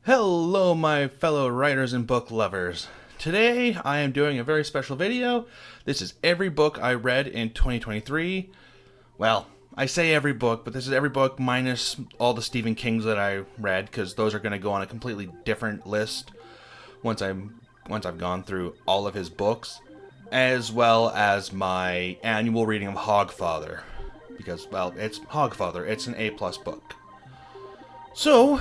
Hello, my fellow writers and book lovers. Today, I am doing a very special video. This is every book I read in 2023. Well, I say every book, but this is every book minus all the Stephen Kings that I read, because those are going to go on a completely different list once I've gone through all of his books, as well as my annual reading of Hogfather, because, well, it's Hogfather. It's an A+ book. So,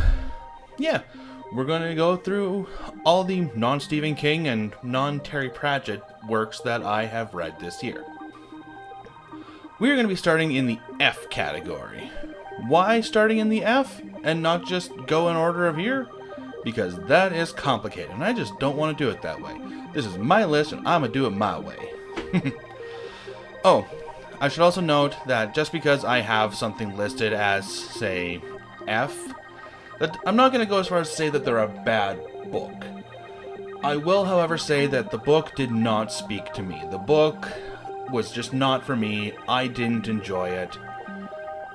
yeah, we're going to go through all the non-Stephen King and non-Terry Pratchett works that I have read this year. We're going to be starting in the F category. Why starting in the F and not just go in order of year? Because that is complicated, and I just don't want to do it that way. This is my list, and I'm going to do it my way. Oh, I should also note that just because I have something listed as, say, F, I'm not going to go as far as to say that they're a bad book. I will, however, say that the book did not speak to me. The book was just not for me. I didn't enjoy it.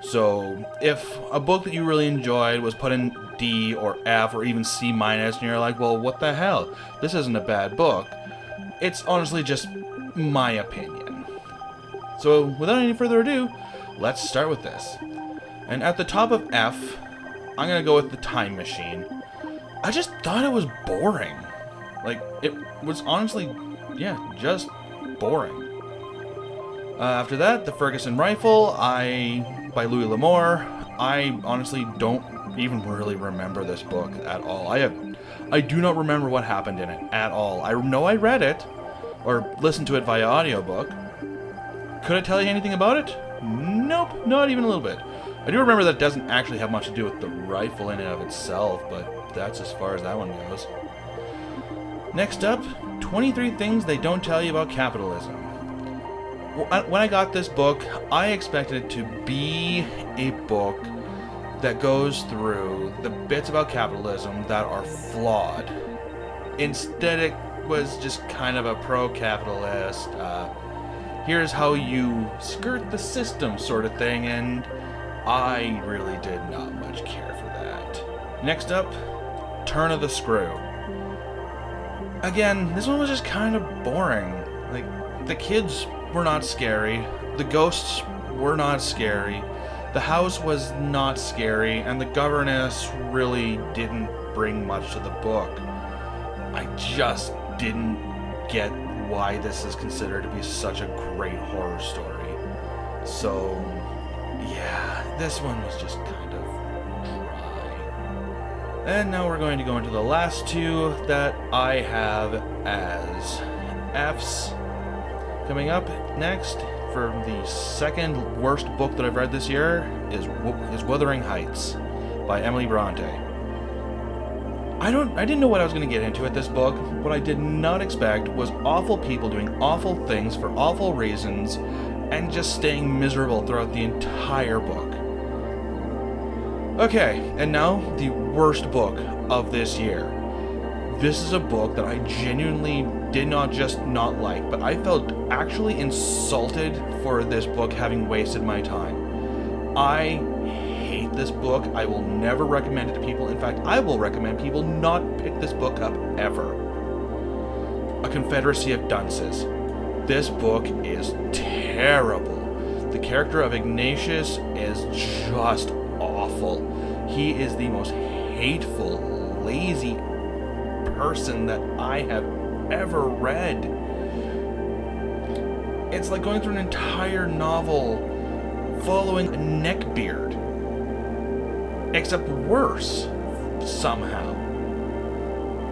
So, if a book that you really enjoyed was put in D or F or even C-, and you're like, well, what the hell? This isn't a bad book. It's honestly just my opinion. So, without any further ado, let's start with this. And at the top of F, I'm gonna go with The Time Machine. I just thought it was boring. Like, it was honestly, yeah, just boring. After that, The Ferguson Rifle, by Louis L'Amour. I honestly don't even really remember this book at all. I do not remember what happened in it at all. I know I read it, or listened to it via audiobook. Could I tell you anything about it? Nope, not even a little bit. I do remember that it doesn't actually have much to do with the rifle in and of itself, but that's as far as that one goes. Next up, 23 Things They Don't Tell You About Capitalism. When I got this book, I expected it to be a book that goes through the bits about capitalism that are flawed. Instead, it was just kind of a pro-capitalist, here's how you skirt the system sort of thing, and I really did not much care for that. Next up, Turn of the Screw. Again, this one was just kind of boring. Like, the kids were not scary, the ghosts were not scary, the house was not scary, and the governess really didn't bring much to the book. I just didn't get why this is considered to be such a great horror story. So, yeah, this one was just kind of dry. And now we're going to go into the last two that I have as Fs. Coming up next, for the second worst book that I've read this year, is Wuthering Heights by Emily Bronte. I didn't know what I was going to get into with this book. What I did not expect was awful people doing awful things for awful reasons and just staying miserable throughout the entire book. Okay, and now the worst book of this year. This is a book that I genuinely did not just not like, but I felt actually insulted for this book having wasted my time. I hate this book. I will never recommend it to people. In fact, I will recommend people not pick this book up ever. A Confederacy of Dunces. This book is terrible. The character of Ignatius is just awful. He is the most hateful, lazy person that I have ever read. It's like going through an entire novel following a neckbeard, except worse somehow.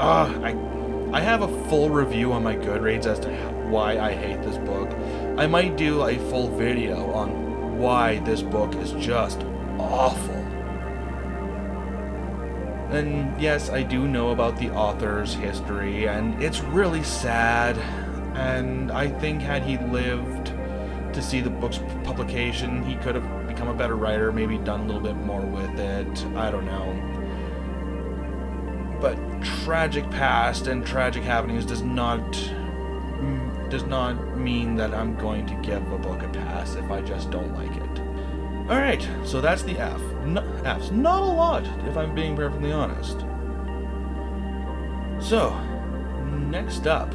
I have a full review on my Goodreads as to why I hate this book. I might do a full video on why this book is just awful. And yes, I do know about the author's history, and it's really sad, and I think had he lived to see the book's publication, he could have become a better writer, maybe done a little bit more with it, I don't know. But tragic past and tragic happenings does not mean that I'm going to give a book a pass if I just don't like it. Alright, so that's the F. F's. Not a lot, if I'm being perfectly honest. So, next up,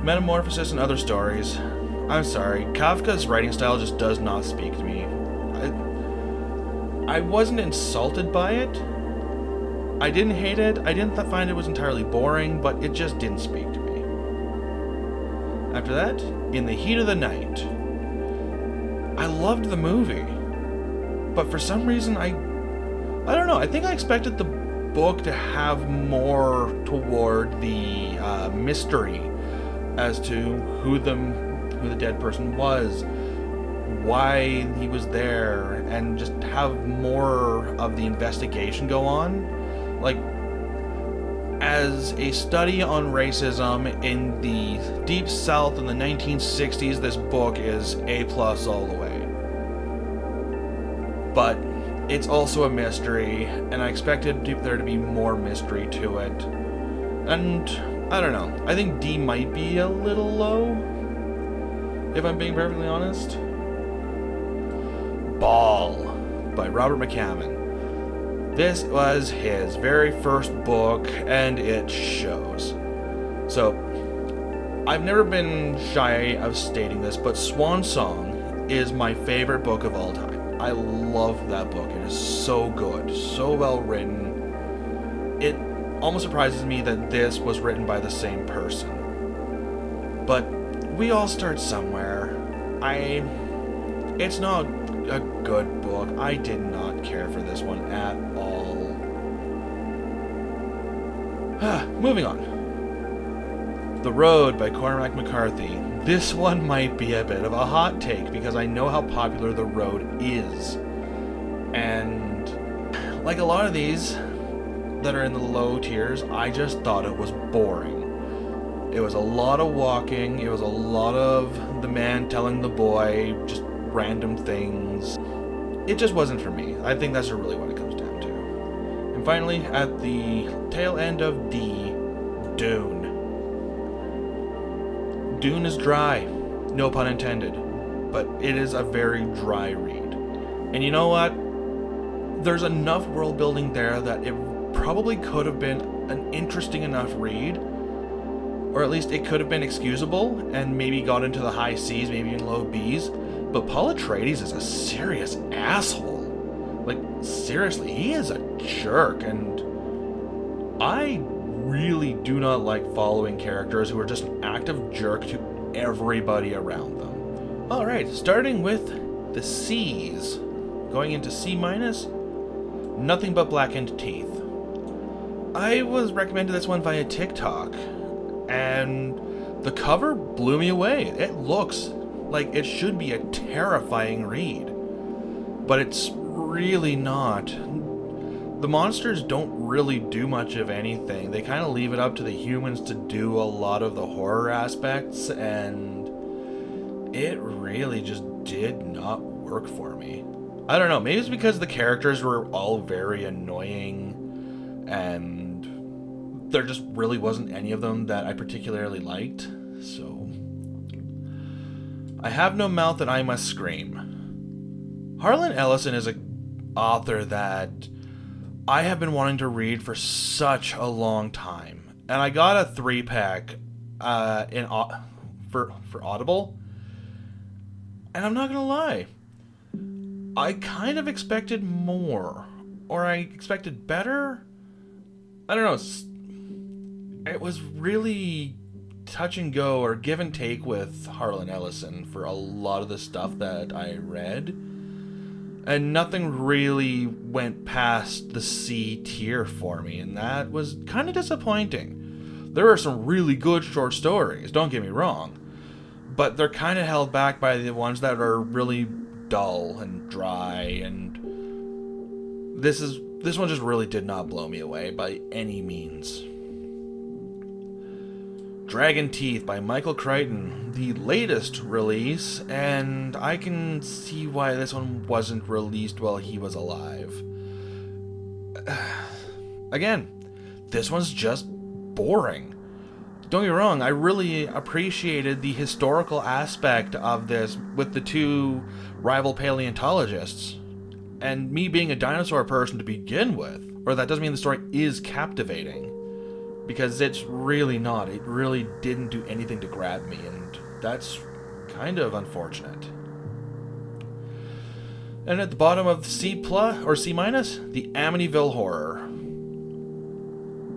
Metamorphosis and Other Stories. I'm sorry, Kafka's writing style just does not speak to me. I wasn't insulted by it. I didn't hate it. I didn't find it was entirely boring, but it just didn't speak to me. After that, In the Heat of the Night. I loved the movie, but for some reason I don't know. I think I expected the book to have more toward the mystery as to who the dead person was, why he was there, and just have more of the investigation go on. Like, as a study on racism in the Deep South in the 1960s, this book is A+ all the way. But it's also a mystery, and I expected there to be more mystery to it. And I don't know. I think D might be a little low, if I'm being perfectly honest. Ball by Robert McCammon. This was his very first book, and it shows. So, I've never been shy of stating this, but Swan Song is my favorite book of all time. I love that book. It is so good, so well written. It almost surprises me that this was written by the same person. But we all start somewhere. It's not a good book. I did not care for this one at all. Moving on. The Road by Cormac McCarthy. This one might be a bit of a hot take because I know how popular The Road is. And like a lot of these that are in the low tiers, I just thought it was boring. It was a lot of walking. It was a lot of the man telling the boy just random things. It just wasn't for me. I think that's really what it comes down to. And finally, at the tail end of D, Dune. Dune is dry, no pun intended, but it is a very dry read. And you know what? There's enough world building there that it probably could have been an interesting enough read, or at least it could have been excusable and maybe got into the high C's, maybe even low B's. But Paul Atreides is a serious asshole. Like, seriously, he is a jerk, and I really do not like following characters who are just an active jerk to everybody around them. Alright, starting with the C's. Going into C-, Nothing But Blackened Teeth. I was recommended this one via TikTok, and the cover blew me away. It looks like it should be a terrifying read, but it's really not. The monsters don't really do much of anything. They kind of leave it up to the humans to do a lot of the horror aspects, and it really just did not work for me. I don't know, maybe it's because the characters were all very annoying, and there just really wasn't any of them that I particularly liked, so I Have No Mouth and I Must Scream. Harlan Ellison is an author that I have been wanting to read for such a long time. And I got a 3-pack for Audible. And I'm not going to lie. I kind of expected more. Or I expected better. I don't know. It was really touch and go or give and take with Harlan Ellison for a lot of the stuff that I read, and nothing really went past the C tier for me, and that was kind of disappointing. There are some really good short stories, don't get me wrong, but they're kind of held back by the ones that are really dull and dry, and this one just really did not blow me away by any means. Dragon Teeth by Michael Crichton, the latest release, and I can see why this one wasn't released while he was alive. Again, this one's just boring. Don't get me wrong, I really appreciated the historical aspect of this with the two rival paleontologists, and me being a dinosaur person to begin with, or that doesn't mean the story is captivating. because it's really not. It really didn't do anything to grab me, and that's kind of unfortunate. And at the bottom of C plus or C minus, the Amityville Horror.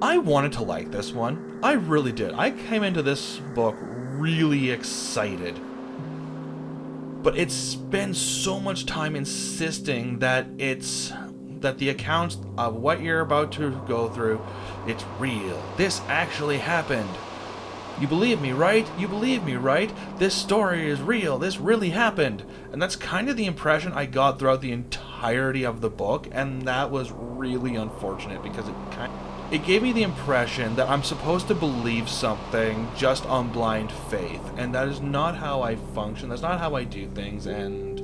I wanted to like this one. I really did. I came into this book really excited. But it spends so much time insisting that the accounts of what you're about to go through, it's real. This actually happened. You believe me, right? You believe me, right? This story is real. This really happened. And that's kind of the impression I got throughout the entirety of the book, and that was really unfortunate because it gave me the impression that I'm supposed to believe something just on blind faith, and that is not how I function. That's not how I do things, and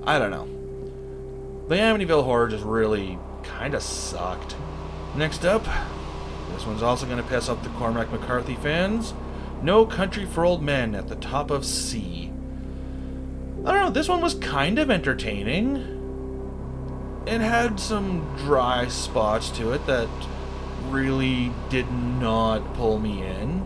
I don't know. The Amityville Horror just really kind of sucked. Next up, this one's also going to piss off the Cormac McCarthy fans. No Country for Old Men at the top of C. I don't know, this one was kind of entertaining. It had some dry spots to it that really did not pull me in,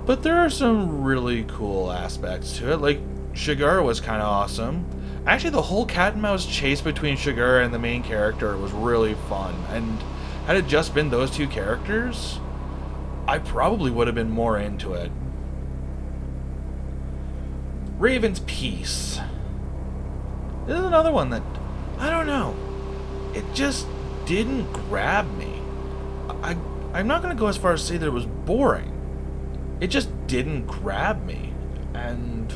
but there are some really cool aspects to it. Like, Shigar was kind of awesome. Actually, the whole cat and mouse chase between Shigar and the main character was really fun, and had it just been those two characters, I probably would have been more into it. Raven's Peace. This is another one that, I don't know, it just didn't grab me. I'm not going to go as far as to say that it was boring. It just didn't grab me. And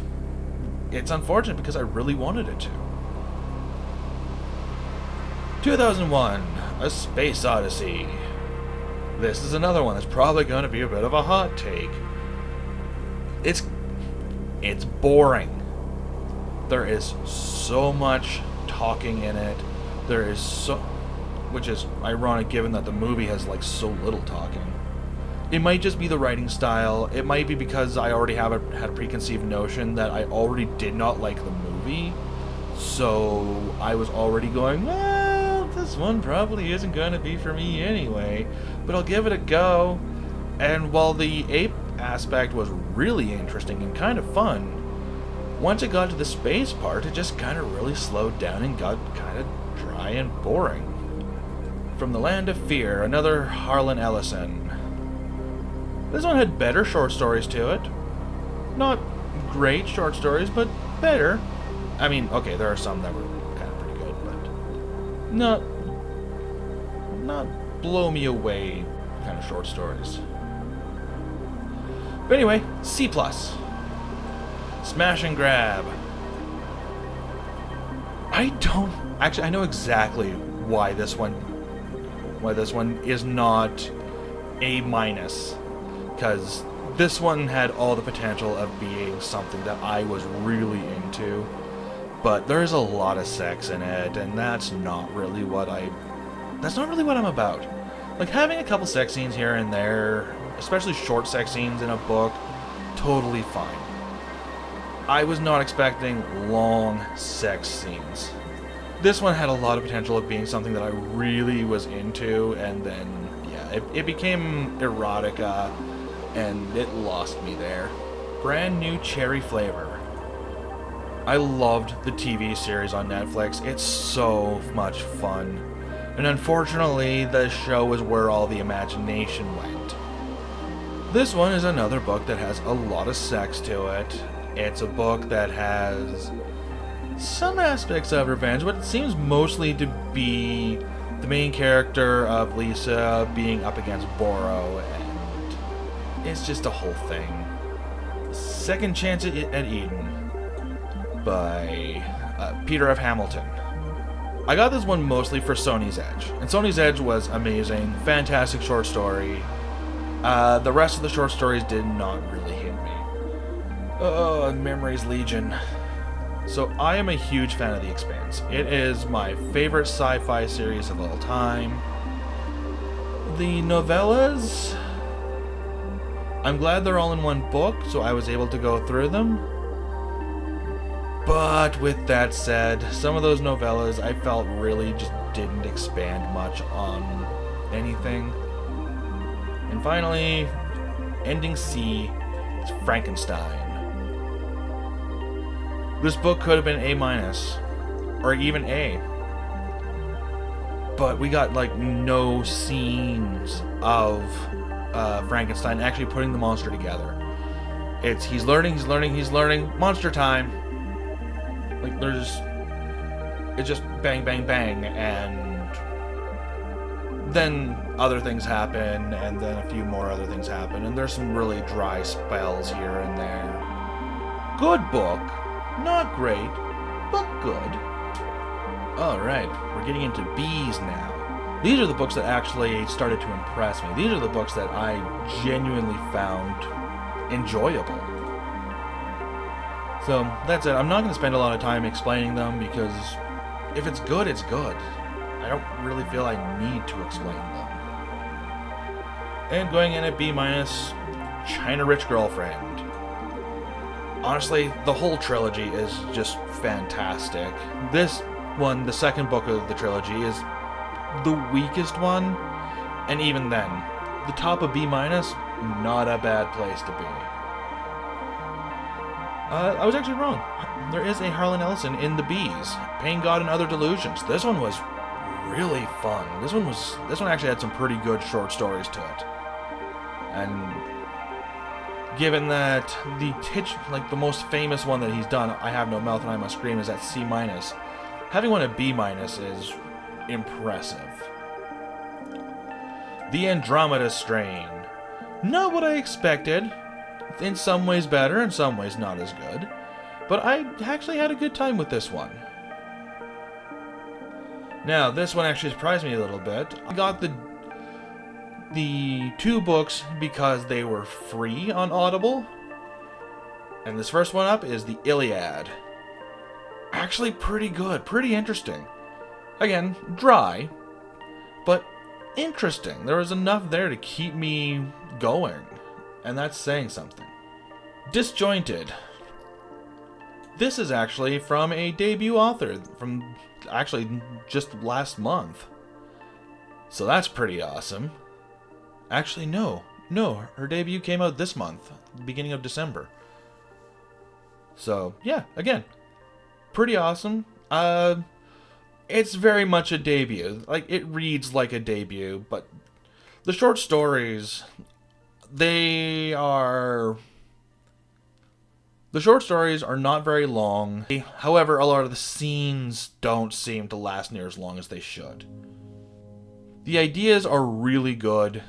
it's unfortunate because I really wanted it to. 2001, A Space Odyssey. This is another one that's probably going to be a bit of a hot take. It's boring. There is so much talking in it. There is which is ironic given that the movie has like so little talking. It might just be the writing style. It might be because I already had a preconceived notion that I already did not like the movie. So I was already going, well, this one probably isn't going to be for me anyway, but I'll give it a go. And while the ape aspect was really interesting and kind of fun, once it got to the space part, it just kind of really slowed down and got kind of dry and boring. From the Land of Fear, another Harlan Ellison. This one had better short stories to it. Not great short stories, but better. I mean, okay, there are some that were kind of pretty good, but not blow me away kind of short stories. But anyway, C+. Smash and Grab. I know exactly why this one is not A-, because this one had all the potential of being something that I was really into, but there's a lot of sex in it, and that's not really what I'm about. Like, having a couple sex scenes here and there, especially short sex scenes in a book, totally fine. I was not expecting long sex scenes. This one had a lot of potential of being something that I really was into, and then, yeah, it became erotica, and it lost me there. Brand New Cherry Flavor. I loved the TV series on Netflix. It's so much fun. And unfortunately, the show is where all the imagination went. This one is another book that has a lot of sex to it. It's a book that has some aspects of revenge, but it seems mostly to be the main character of Lisa being up against Boro, and it's just a whole thing. Second Chance at Eden by Peter F. Hamilton. I got this one mostly for Sony's Edge, and Sony's Edge was amazing, fantastic short story. The rest of the short stories did not really hit me. Oh, Memories Legion. So I am a huge fan of The Expanse. It is my favorite sci-fi series of all time. The novellas, I'm glad they're all in one book, so I was able to go through them. But with that said, some of those novellas I felt really just didn't expand much on anything. And finally, ending C, is Frankenstein. This book could have been A-, or even A. But we got, like, no scenes of Frankenstein actually putting the monster together. He's learning, monster time. Like, it's just bang, bang, bang, and then other things happen, and then a few more other things happen, and there's some really dry spells here and there. Good book. Not great, but good. Alright, we're getting into B's now. These are the books that actually started to impress me. These are the books that I genuinely found enjoyable. So, that's it. I'm not going to spend a lot of time explaining them, because if it's good, it's good. I don't really feel I need to explain them. And going in at B-, China Rich Girlfriend. Honestly, the whole trilogy is just fantastic. This one, the second book of the trilogy, is the weakest one, and even then, the top of B-, not a bad place to be. I was actually wrong. There is a Harlan Ellison in the B's, Pain, God, and Other Delusions. This one was really fun. This one actually had some pretty good short stories to it. And given that the most famous one that he's done, I Have No Mouth and I Must Scream, is at C-, having one at B- is impressive. The Andromeda Strain. Not what I expected. In some ways better, in some ways not as good. But I actually had a good time with this one. Now, this one actually surprised me a little bit. I got the two books because they were free on Audible. And this first one up is the Iliad. Actually pretty good, pretty interesting. Again, dry, but interesting. There was enough there to keep me going, and that's saying something. Disjointed. This is actually from a debut author from actually just last month. So that's pretty awesome. Actually, no, her debut came out this month, beginning of December. So, yeah, again, pretty awesome. It's very much a debut. Like, it reads like a debut, but the short stories, the short stories are not very long. However, a lot of the scenes don't seem to last near as long as they should. The ideas are really good,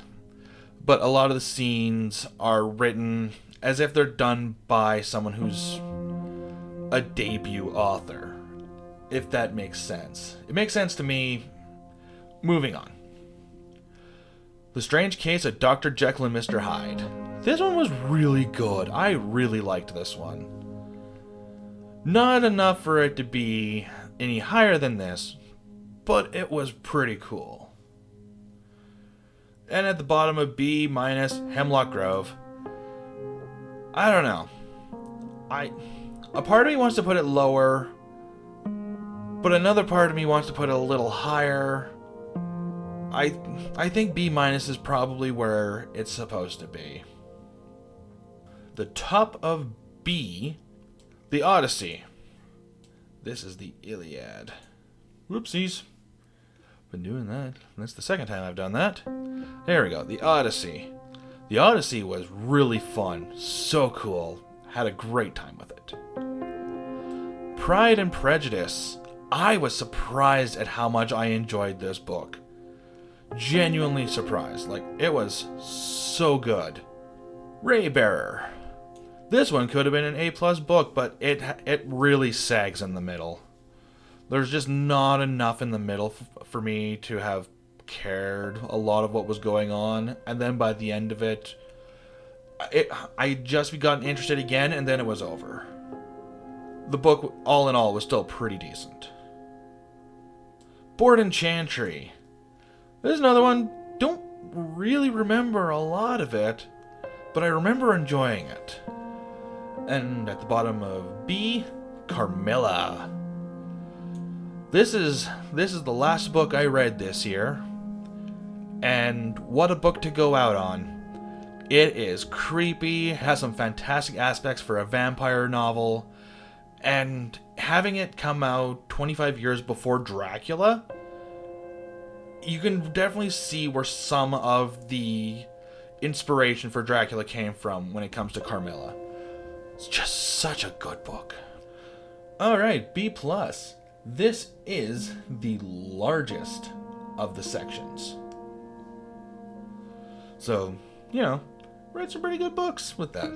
but a lot of the scenes are written as if they're done by someone who's a debut author, if that makes sense. It makes sense to me. Moving on. The Strange Case of Dr. Jekyll and Mr. Hyde. This one was really good. I really liked this one. Not enough for it to be any higher than this, but it was pretty cool. And at the bottom of B-, Hemlock Grove. I don't know. A part of me wants to put it lower, but another part of me wants to put it a little higher. I think B- is probably where it's supposed to be. The top of B, the Odyssey. This is the Iliad. Whoopsies. Been doing that. That's the second time I've done that. There we go, the Odyssey. The Odyssey was really fun. So cool. Had a great time with it. Pride and Prejudice. I was surprised at how much I enjoyed this book. Genuinely surprised. Like, it was so good. Raybearer. This one could have been an A+ book, but it really sags in the middle. There's just not enough in the middle for me to have cared a lot of what was going on, and then by the end of it, I just got interested again, and then it was over. The book, all in all, was still pretty decent. Board and Chantry. This is another one. Don't really remember a lot of it, but I remember enjoying it. And at the bottom of B, Carmilla. This is the last book I read this year. And what a book to go out on. It is creepy, has some fantastic aspects for a vampire novel, and having it come out 25 years before Dracula, you can definitely see where some of the inspiration for Dracula came from when it comes to Carmilla. It's just such a good book. Alright, B+. This is the largest of the sections. So, read some pretty good books with that.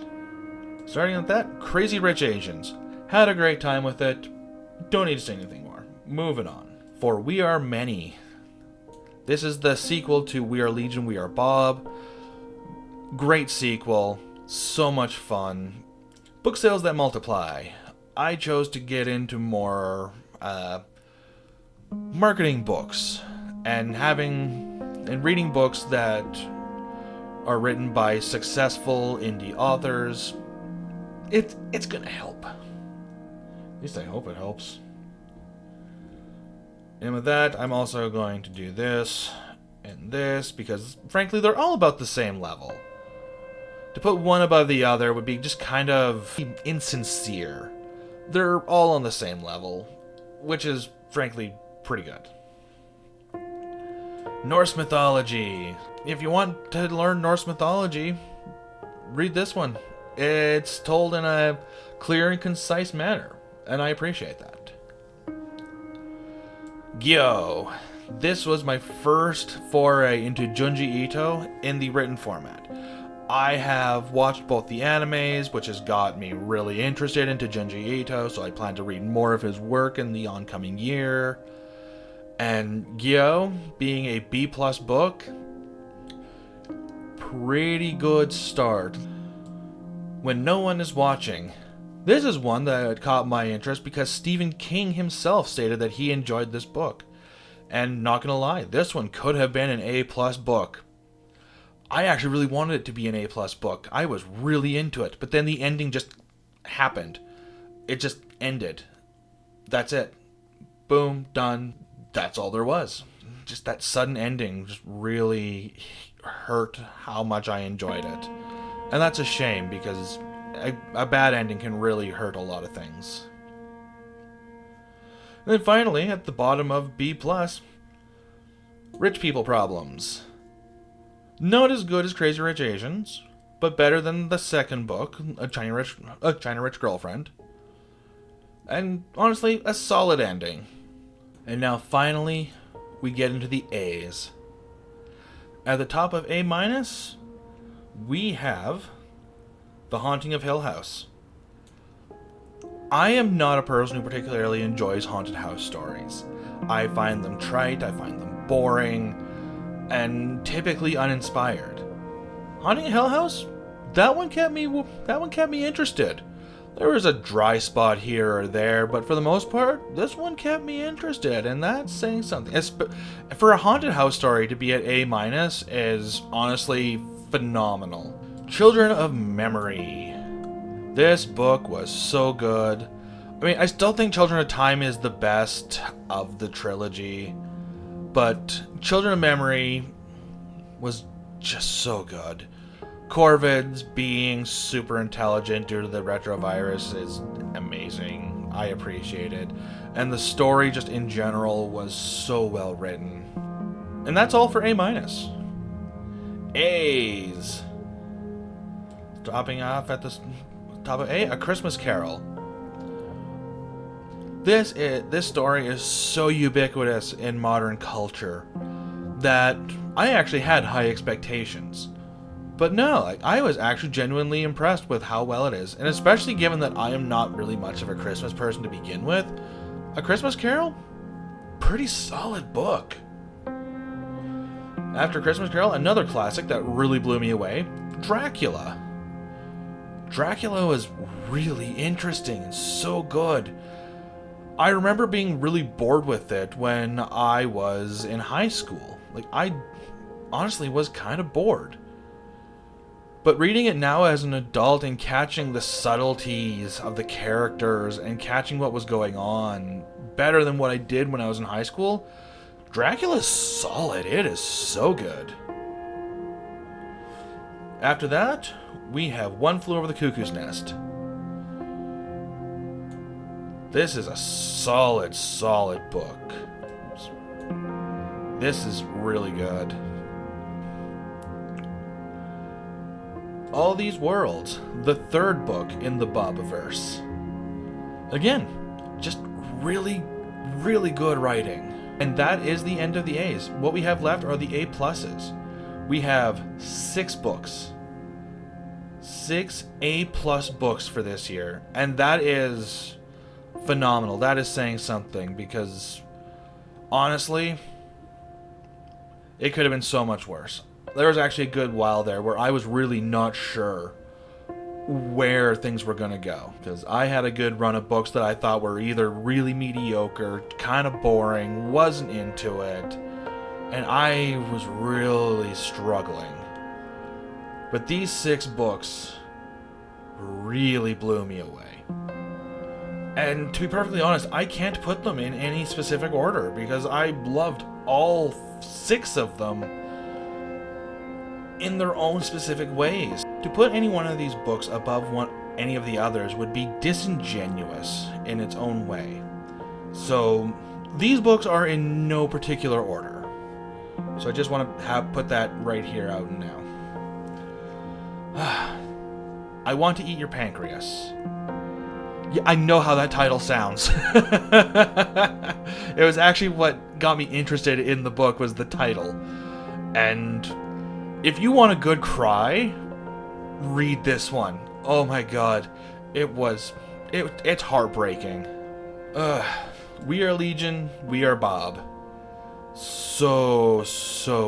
Starting with that, Crazy Rich Asians. Had a great time with it. Don't need to say anything more. Moving on. For We Are Many. This is the sequel to We Are Legion, We Are Bob. Great sequel. So much fun. Book sales that multiply. I chose to get into more marketing books and reading books that are written by successful indie authors. It's gonna help. At least I hope it helps. And with that, I'm also going to do this and this, because frankly they're all about the same level. To put one above the other would be just kind of insincere. They're all on the same level, which is frankly pretty good. Norse mythology. If you want to learn Norse mythology, read this one. It's told in a clear and concise manner, and I appreciate that. Gyo. This was my first foray into Junji Ito in the written format. I have watched both the animes, which has got me really interested into Junji Ito, so I plan to read more of his work in the oncoming year. And Gyo, being a B+ book, pretty good start. When no one is watching. This is one that caught my interest because Stephen King himself stated that he enjoyed this book. And not gonna lie, this one could have been an A+ book. I actually really wanted it to be an A+ book. I was really into it, but then the ending just happened. It just ended. That's it. Boom, done. That's all there was. Just that sudden ending just really hurt how much I enjoyed it. And that's a shame, because a bad ending can really hurt a lot of things. And then finally, at the bottom of B+, Rich People Problems. Not as good as Crazy Rich Asians, but better than the second book, A China Rich Girlfriend. And honestly, a solid ending. And now finally, we get into the A's. At the top of A-, we have The Haunting of Hill House. I am not a person who particularly enjoys haunted house stories. I find them trite, I find them boring, and typically uninspired. Haunting of Hill House? That one kept me interested. There was a dry spot here or there, but for the most part, this one kept me interested, and that's saying something. For a haunted house story to be at A- is honestly phenomenal. Children of Memory. This book was so good. I mean, I still think Children of Time is the best of the trilogy, but Children of Memory was just so good. Corvids being super intelligent due to the retrovirus is amazing. I appreciate it. And the story just in general was so well written. And that's all for A-. A's. Stopping off at the top of A Christmas Carol. This story is so ubiquitous in modern culture that I actually had high expectations. But no, I was actually genuinely impressed with how well it is. And especially given that I am not really much of a Christmas person to begin with, A Christmas Carol? Pretty solid book. After Christmas Carol, another classic that really blew me away, Dracula. Dracula was really interesting and so good. I remember being really bored with it when I was in high school. I honestly was kind of bored. But reading it now as an adult and catching the subtleties of the characters and catching what was going on better than what I did when I was in high school Dracula's solid. It is so good. After that, we have One Flew Over the Cuckoo's Nest. This is a solid book. Oops. This is really good. All These Worlds, the third book in the Bobaverse. Again, just really good writing. And that is the end of the A's. What we have left are the A pluses. We have 6 books. 6 A+ books for this year. And that is phenomenal. That is saying something, because honestly, it could have been so much worse. There was actually a good while there where I was really not sure where things were going to go, because I had a good run of books that I thought were either really mediocre, kind of boring, wasn't into it, and I was really struggling. But these 6 books really blew me away. And to be perfectly honest, I can't put them in any specific order, because I loved all 6 of them in their own specific ways. To put any one of these books above any of the others would be disingenuous in its own way. So these books are in no particular order. So I just want to put that right here out and now. I Want to Eat Your Pancreas. Yeah, I know how that title sounds. It was actually what got me interested in the book, was the title. And if you want a good cry, read this one. Oh my god. It's heartbreaking. We Are Legion, We Are Bob. So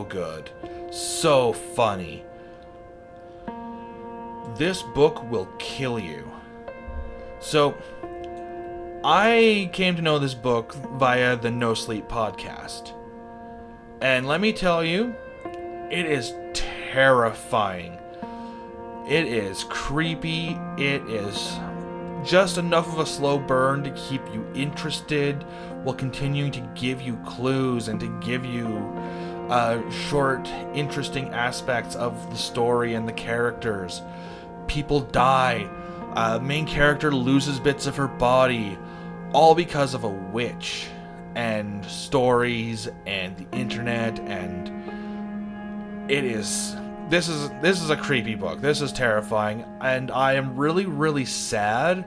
good. So funny. This book will kill you. So, I came to know this book via the No Sleep podcast. And let me tell you, it is terrifying. It is creepy. It is just enough of a slow burn to keep you interested, while continuing to give you clues and to give you short, interesting aspects of the story and the characters. People die. Main character loses bits of her body, all because of a witch, and stories and the internet, and this is a creepy book. This is terrifying, and I am really sad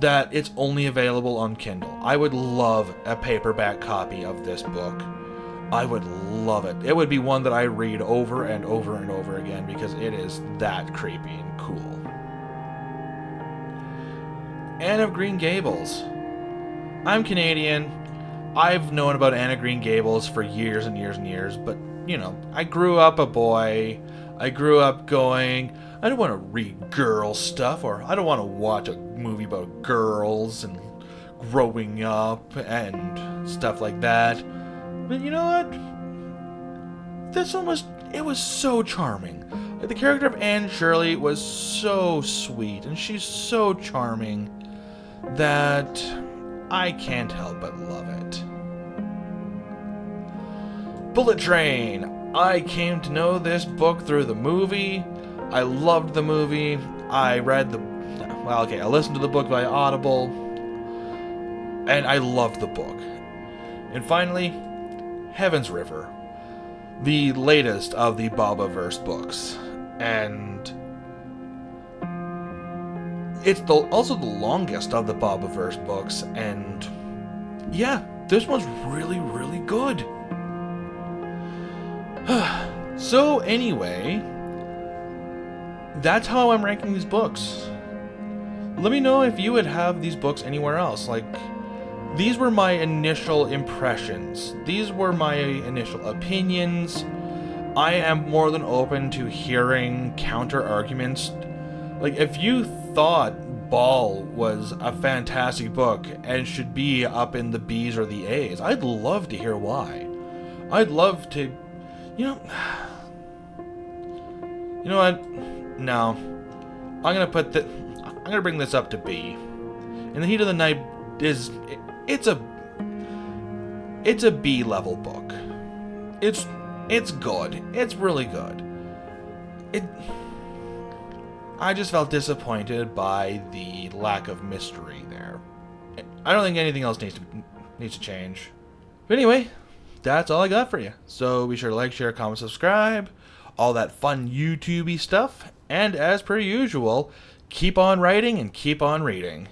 that it's only available on Kindle. I would love a paperback copy of this book. I would love it. It would be one that I read over and over and over again, because it is that creepy and cool. Anne of Green Gables. I'm Canadian. I've known about Anne of Green Gables for years and years, but, you know, I grew up a boy. I grew up going, I don't want to read girl stuff, or I don't want to watch a movie about girls and growing up and stuff like that. But you know what? This one was so charming. Like, the character of Anne Shirley was so sweet, and she's so charming that I can't help but love it. Bullet Train. I came to know this book through the movie. I loved the movie. I listened to the book by Audible, and I loved the book. And finally, Heaven's River, the latest of the Bobaverse books. And it's also the longest of the Bobaverse books, and yeah, this one's really good. So anyway, that's how I'm ranking these books. Let me know if you would have these books anywhere else. Like, these were my initial impressions. These were my initial opinions. I am more than open to hearing counter arguments. Like, if you thought Ball was a fantastic book and should be up in the B's or the A's, I'd love to hear why. I'd love to, you know what? No. I'm gonna bring this up to B. In the Heat of the Night it's It's a B-level book. It's good. It's really good. I just felt disappointed by the lack of mystery there. I don't think anything else needs to change. But anyway, that's all I got for you. So be sure to like, share, comment, subscribe, all that fun YouTube-y stuff. And as per usual, keep on writing and keep on reading.